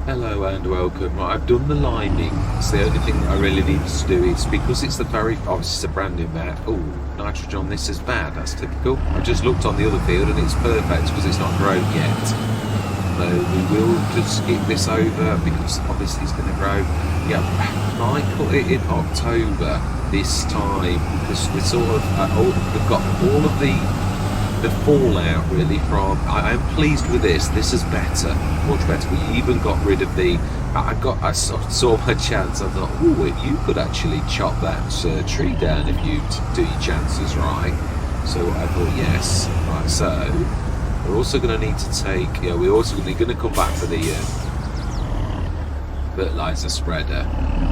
Hello and welcome. Right, I've done the liming. It's the only thing that I really need to do. It's because it's the very obviously it's a brand new map. Oh, nitrogen on this is bad. That's typical. I just looked on the other field and it's perfect because it's not grown yet. So we will just skip this over because obviously it's going to grow. Yeah, I might put it in October this time because we're sort of we've got all of the fallout really from. I am pleased with this. This is better, much better. We even got rid of the. I saw my chance. I thought, oh, you could actually chop that tree down if you do your chances right. So I thought, yes, right. So we're also going to need to take. Yeah, we're also going to come back for the fertilizer spreader.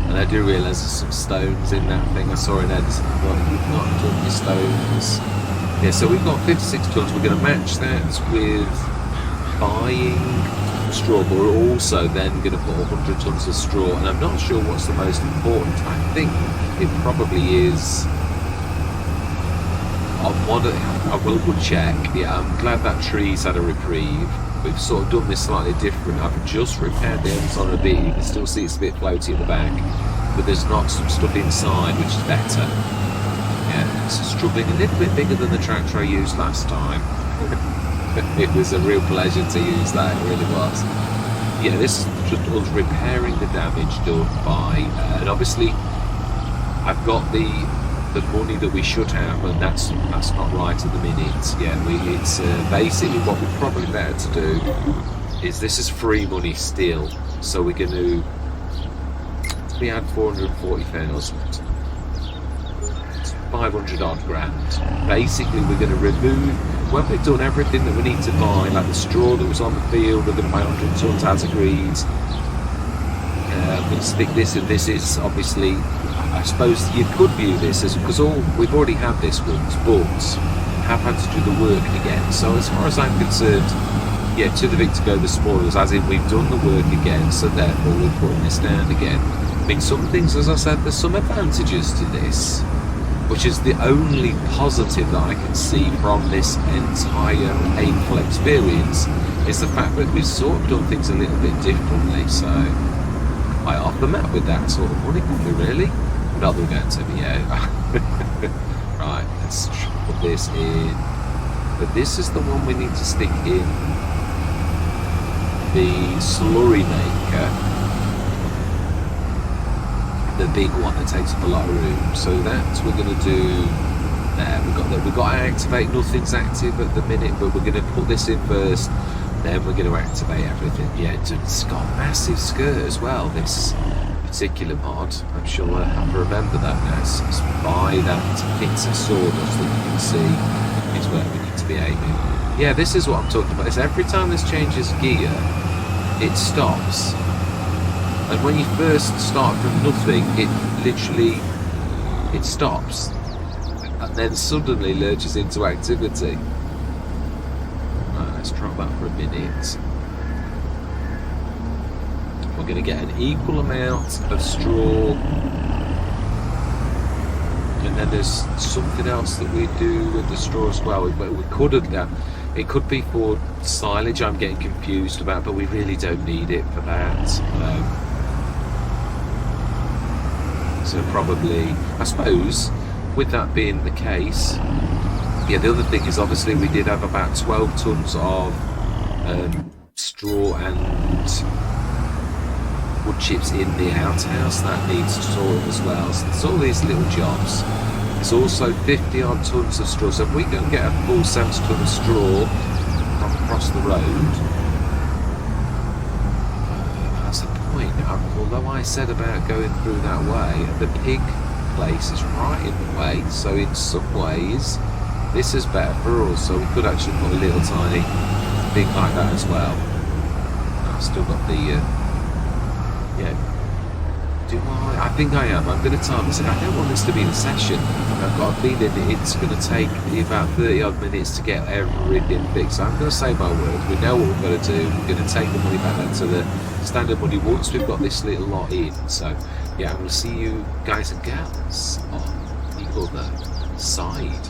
And I do realise there's some stones in that thing. I saw in Edison. I thought, you've not done your stones. Yeah, so we've got 56 tonnes. We're going to match that with buying straw, but we're also then going to put 100 tonnes of straw. And I'm not sure what's the most important. I think it probably is on one. I will check. Yeah, I'm glad that tree's had a reprieve. We've sort of done this slightly different. I've just repaired the Amazon a bit. You can still see it's a bit floaty at the back, but there's not some stuff inside, which is better. Yeah, it's struggling a little bit bigger than the tractor I used last time. It was a real pleasure to use that, it really was. Yeah, this is just us repairing the damage done by, and obviously I've got the money that we should have, and that's not right at the minute. Yeah, it's basically what we're probably better to do is this is free money still, so we're going to we had 440,000. 500 odd grand. Basically, we're going to remove, when we've done everything that we need to buy, like the straw that was on the field, we're going to buy 100 tonnes as agreed. I'm going to stick this, and this is obviously, I suppose you could view this as, because we've already had this once, but have had to do the work again. So as far as I'm concerned, yeah, to the victor go the spoilers, as in we've done the work again, so therefore we're putting this down again. I mean, some things, as I said, there's some advantages to this, which is the only positive that I can see from this entire painful experience, is the fact that we've sort of done things a little bit differently. So I off the map with that sort of money, couldn't we really? Not that we're going to, but yeah. Right, let's put this in. But this is the one we need to stick in the slurry maker. The big one that takes up a lot of room, so that we're going to do there. We've got to activate. Nothing's active at the minute, but we're going to put this in first, then we're going to activate everything. Yeah, it's got a massive skirt as well, this particular mod. I'm sure I have to remember that now. So it's by that pizza sawdust that you can see is where we need to be aiming. Yeah, this is what I'm talking about. Is every time this changes gear, it stops. And when you first start from nothing, it literally, it stops. And then suddenly lurches into activity. Right, let's try that for a minute. We're going to get an equal amount of straw. And then there's something else that we do with the straw as well. We could have done. It could be for silage, I'm getting confused about, but we really don't need it for that. So probably, I suppose, with that being the case, yeah, the other thing is obviously we did have about 12 tonnes of straw and wood chips in the outhouse. That needs sorting as well. So there's all these little jobs. There's also 50 odd tonnes of straw. So if we can get a full 70 tonne of straw from across the road, that's the point. Although I said about going through that way, the pig place is right in the way, so in some ways this is better for us. So we could actually put a little tiny thing like that as well. I've still got the yeah. Do I think I am. I'm going to time this. I don't want this to be the session. I've got a feeling it's going to take about 30 odd minutes to get everything fixed. So I'm going to say my word. We know what we're going to do. We're going to take the money back to the standard money once we've got this little lot in. So yeah, I will see you guys and gals on the other side.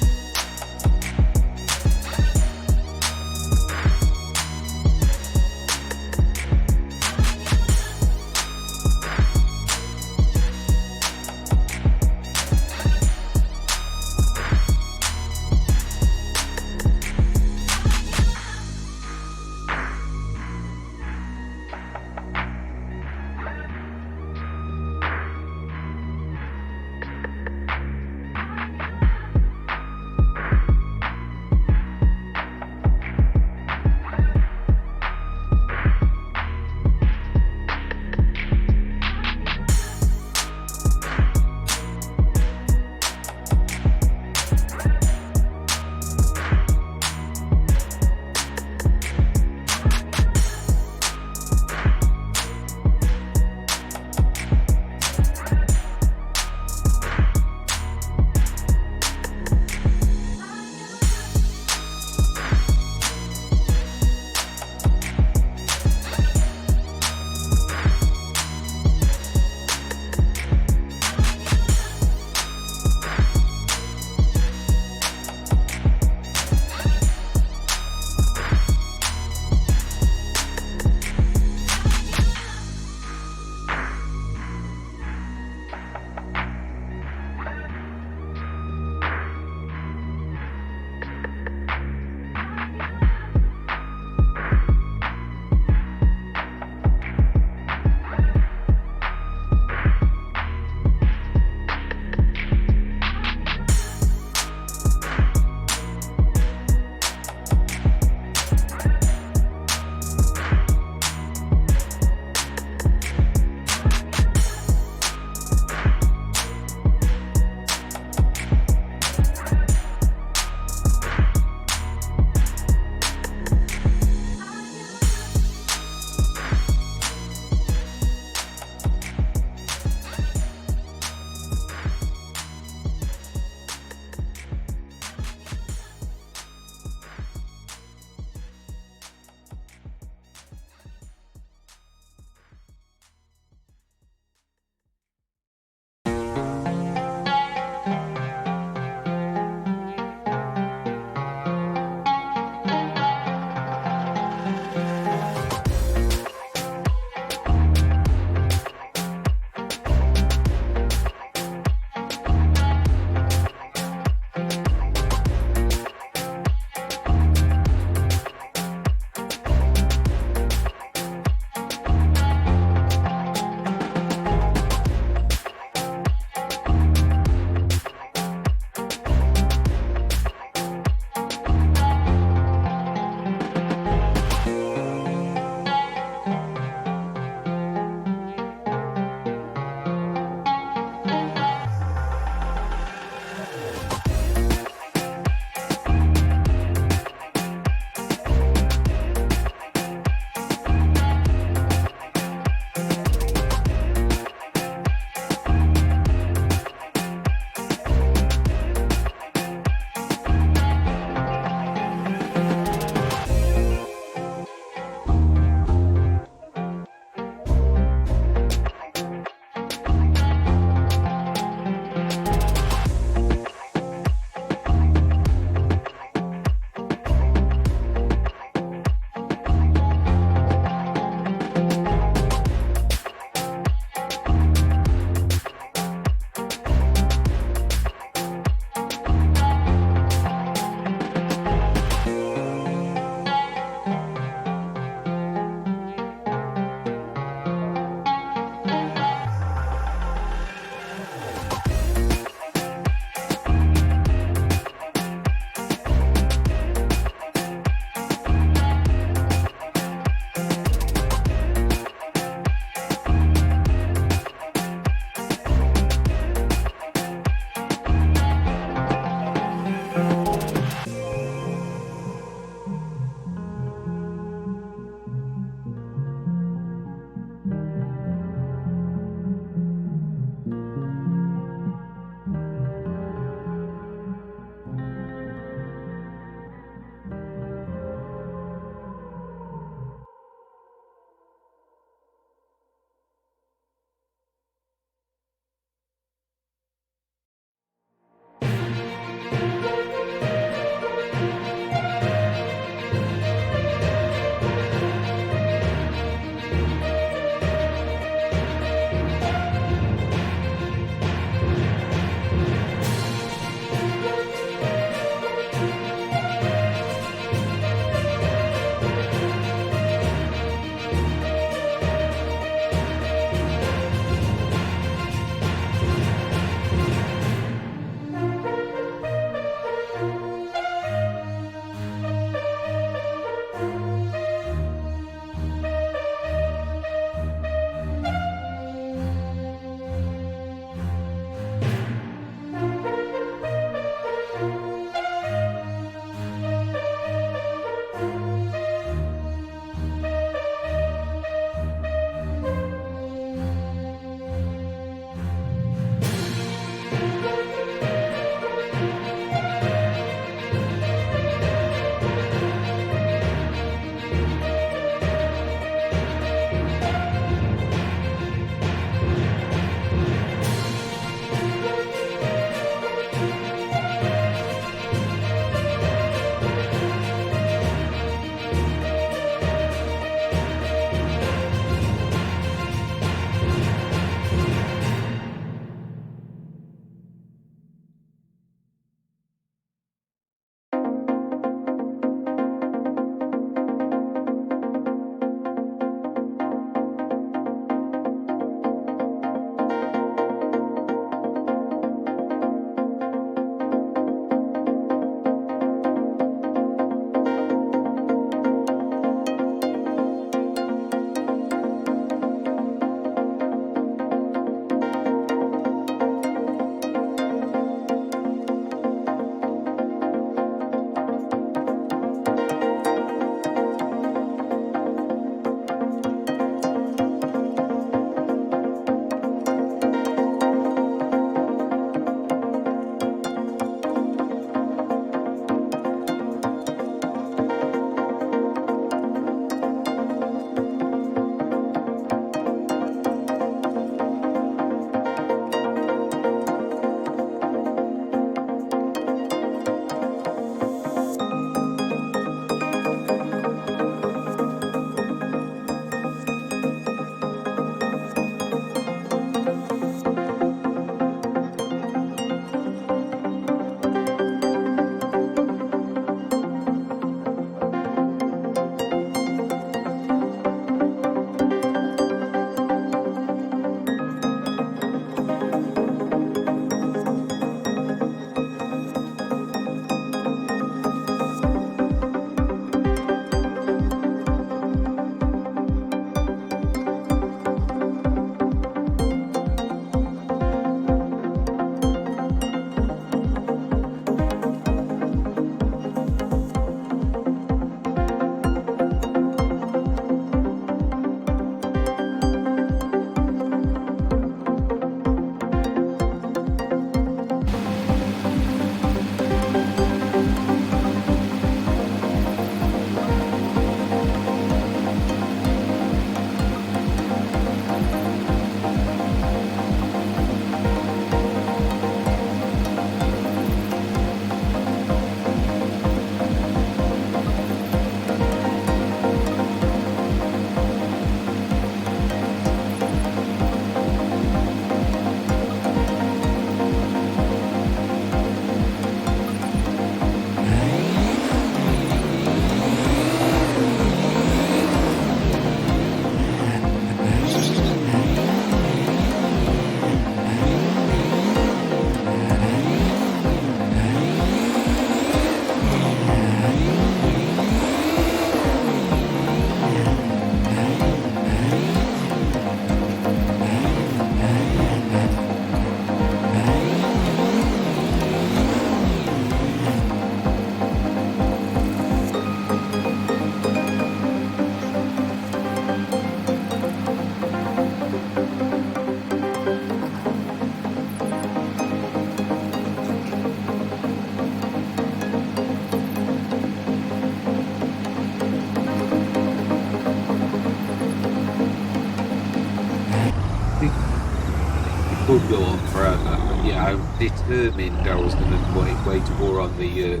could go on forever, but yeah, I'm determined I was going to wage war on the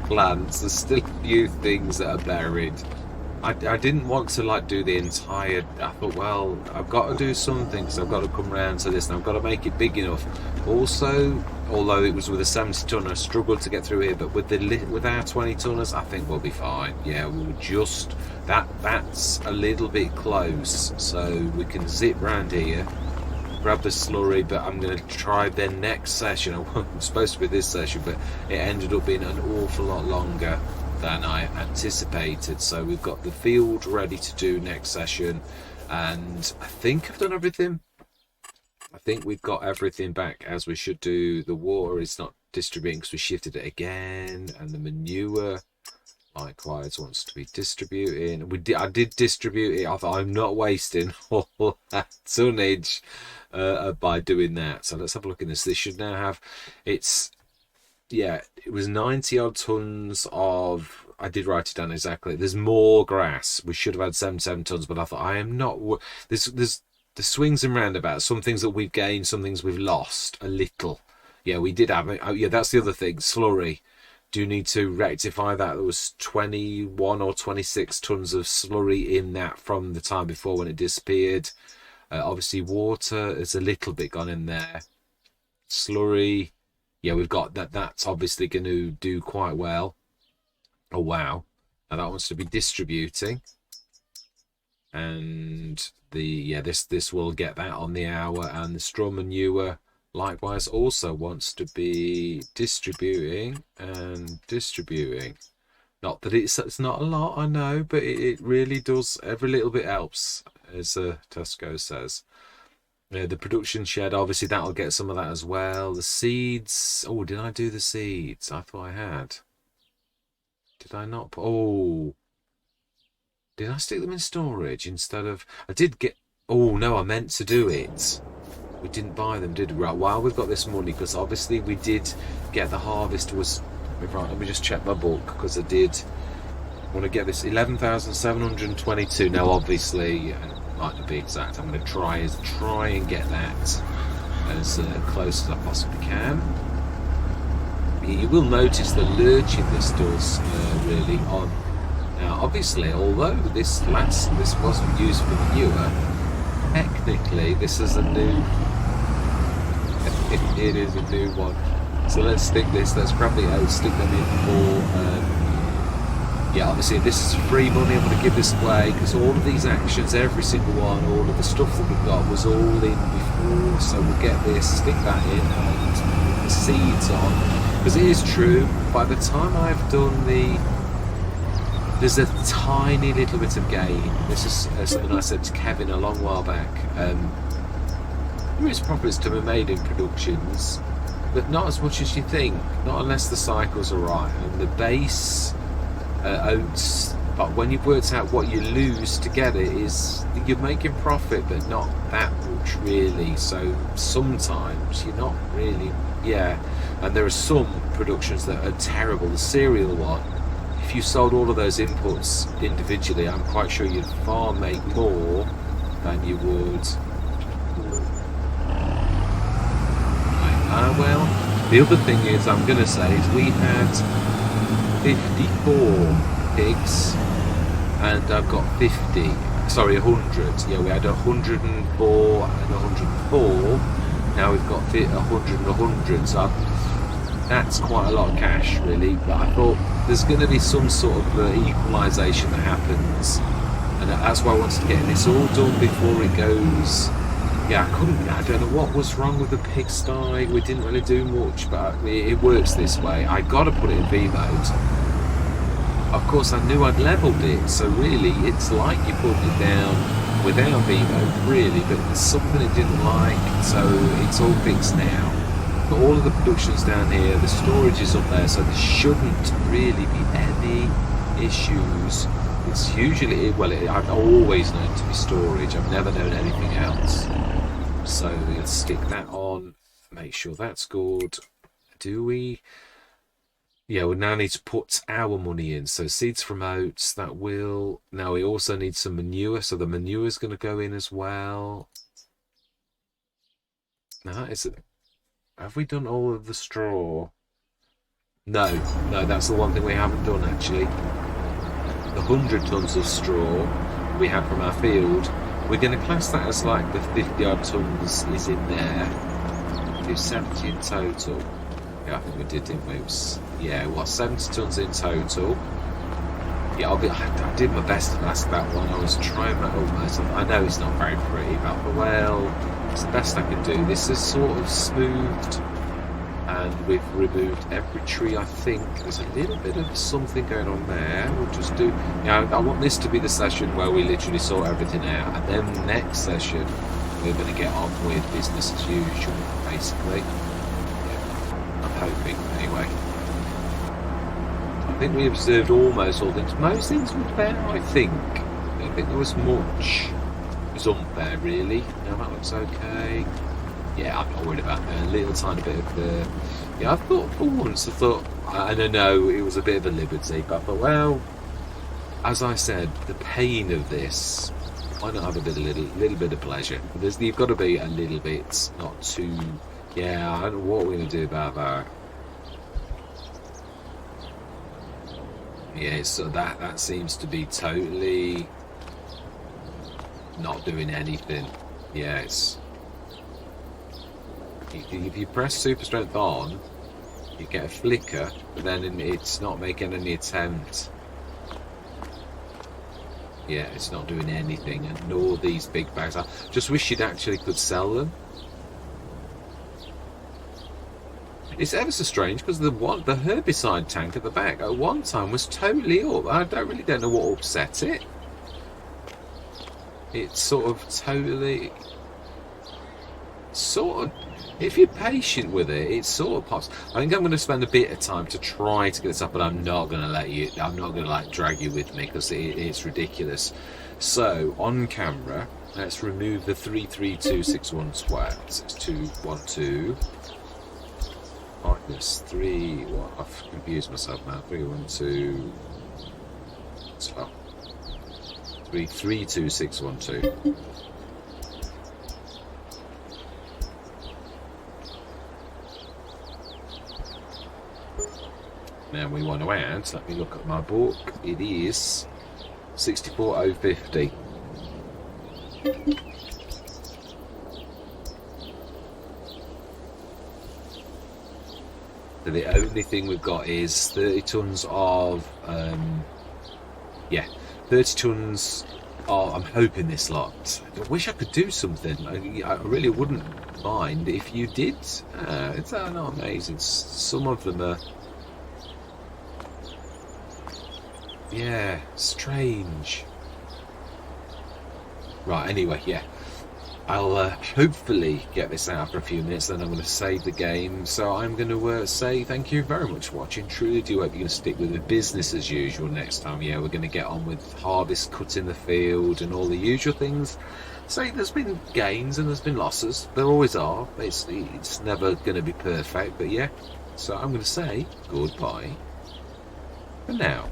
clans. There's still a few things that are buried. I didn't want to like do the entire. I thought, well, I've got to do something because I've got to come round to this and I've got to make it big enough. Also, although it was with a 70 tonner, I struggled to get through here, but with our 20 tonners, I think we'll be fine. Yeah, we'll just that's a little bit close, so we can zip round here, grab the slurry. But I'm going to try the next session. I'm supposed to be this session, but it ended up being an awful lot longer than I anticipated. So we've got the field ready to do next session, and I think I've done everything. I think we've got everything back as we should do. The water is not distributing because we shifted it again, and the manure likewise wants to be distributing. I did distribute it. I thought I'm not wasting all that tonnage by doing that. So let's have a look in this. This should now have it was 90 odd tons of. I did write it down exactly. There's more grass. We should have had 77 tons, but I thought I am not. There's the swings and roundabouts. Some things that we've gained, some things we've lost a little. Yeah, we did have it. Oh, yeah, that's the other thing. Slurry. Do need to rectify that. There was 21 or 26 tons of slurry in that from the time before when it disappeared. Obviously, water is a little bit gone in there. Slurry. Yeah, we've got that. That's obviously going to do quite well. Oh, wow. And that wants to be distributing. And this will get that on the hour. And the straw manure likewise also wants to be distributing and distributing. Not that it's not a lot, I know, but it really does. Every little bit helps, as Tesco says. The production shed, obviously that'll get some of that as well. The seeds. Oh, did I do the seeds? I thought I had. Did I not? Oh, did I stick them in storage instead of? I did get. Oh no, I meant to do it. We didn't buy them, did we? Right. While we've got this money, because obviously we did get the harvest was. Right. Let me just check my book because I did want to get this 11,722. Now, obviously. Might not be exact. I'm going to try and get that as close as I possibly can. You will notice the lurching this does really on. Now, obviously, although this wasn't used for manure, technically this is a new. It is a new one. So let's stick this. Let's grab the oats, stick them in for. Yeah, obviously this is free money. I'm going to give this away because all of these actions, every single one, all of the stuff that we've got was all in before. So we'll get this, stick that in, and put the seeds on. Because it is true, by the time I've done there's a tiny little bit of gain. This is something I said to Kevin a long while back. There is profits to be made in productions, but not as much as you think. Not unless the cycles are right and the base. Oats, but when you've worked out what you lose to get it, is you're making profit, but not that much really. So sometimes you're not really, and there are some productions that are terrible. The cereal one, if you sold all of those inputs individually, I'm quite sure you'd far make more than you would. Well, the other thing is I'm going to say is we had 54 pigs and I've got 100. Yeah, we had 104 and 104. Now we've got 100 and 100. So that's quite a lot of cash really, but I thought there's going to be some sort of equalisation that happens, and that's why I wanted to get this all done before it goes. Yeah, I don't know what was wrong with the pigsty. We didn't really do much, but it works this way. I got to put it in V mode. Of course, I knew I'd leveled it, so really, it's like you put it down without V mode, really. But there's something it didn't like, so it's all fixed now. But all of the production's down here, the storage is up there, so there shouldn't really be any issues. It's usually, I've always known it to be storage. I've never known anything else. So let's stick that on, make sure that's good. Do we? Yeah, we now need to put our money in. So seeds from oats, that will. Now we also need some manure, so the manure is going to go in as well. No, is it? Have we done all of the straw? No, no, that's the one thing we haven't done actually. The 100 tons of straw we had from our field, we're going to class that as like the 50 odd tons is in there. Do 70 in total. Yeah, I think we did, didn't we? Yeah, well, 70 tons in total. Yeah, I did my best to mask that one. I was trying my utmost. I know it's not very pretty, but well, it's the best I can do. This is sort of smoothed, and we've removed every tree. I think there's a little bit of something going on there. We'll just do. Yeah, I want this to be the session where we literally sort everything out, and then the next session we're going to get on with business as usual, basically. Yeah, I'm hoping anyway. I think we observed almost all things. Most things were fair, I think. I don't think there was much. It was unfair, really. Now that looks okay. Yeah, I'm not worried about that. A little tiny bit of the... Yeah, I thought for once, I don't know, it was a bit of a liberty, but I thought, well, as I said, the pain of this, why not have a little bit of pleasure? You've got to be a little bit, not too... Yeah, I don't know what we're going to do about that. Yeah, so that seems to be totally not doing anything. Yeah, it's... If you press super strength on, you get a flicker, but then it's not making any attempt. Yeah, it's not doing anything, and all these big bags. I just wish you'd actually could sell them. It's ever so strange because the herbicide tank at the back at one time was totally up. I don't know what upset it. It's sort of totally, if you're patient with it, it sort of pops. I think I'm going to spend a bit of time to try to get this up, but I'm not going to let you. I'm not going to like drag you with me because it's ridiculous. So on camera, let's remove the 3326112. It's 212. Minus 3. What? I've confused myself now. 312. 3326112. Now we want to add, let me look at my book, it is 64050. So the only thing we've got is 30 tons of, 30 tons of, I'm hoping this lot. I wish I could do something. I really wouldn't mind if you did. It's not amazing. Some of them are, yeah, strange. Right, anyway, yeah. I'll hopefully get this out for a few minutes, then I'm going to save the game. So I'm going to say thank you very much for watching. Truly do hope you're going to stick with the business as usual next time. Yeah, we're going to get on with harvest, cutting the field, and all the usual things. So there's been gains and there's been losses. There always are. It's never going to be perfect, but yeah. So I'm going to say goodbye for now.